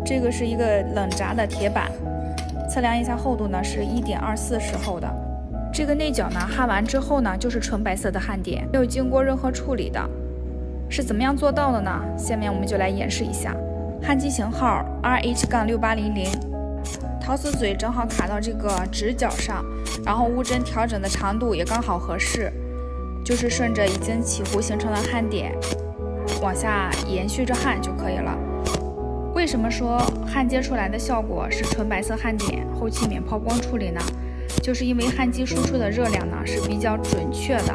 这个是一个冷轧的铁板，测量一下厚度呢是1.24时厚的。这个内角呢焊完之后呢就是纯白色的焊点，没有经过任何处理的。是怎么样做到的呢？下面我们就来演示一下。焊机型号 RH-6800， 陶瓷嘴正好卡到这个直角上，然后钨针调整的长度也刚好合适，就是顺着已经起弧形成的焊点往下延续着焊就可以了。为什么说焊接出来的效果是纯白色焊点，后期免抛光处理呢？就是因为焊机输出的热量呢是比较准确的，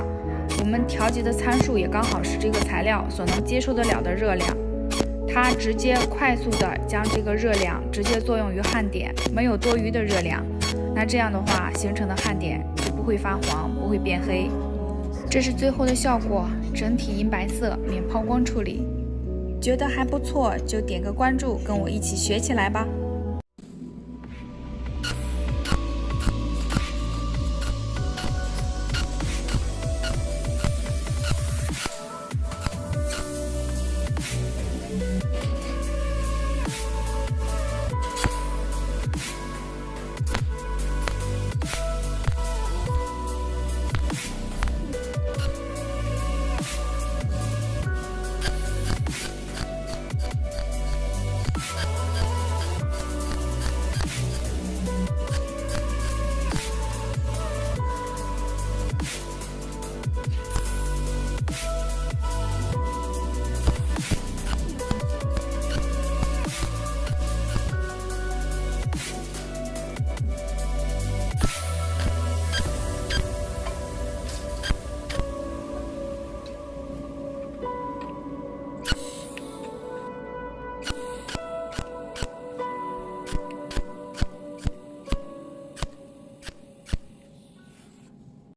我们调节的参数也刚好是这个材料所能接受得了的热量，它直接快速的将这个热量直接作用于焊点，没有多余的热量，那这样的话形成的焊点就不会发黄，不会变黑。这是最后的效果，整体银白色，免抛光处理。觉得还不错就点个关注，跟我一起学起来吧。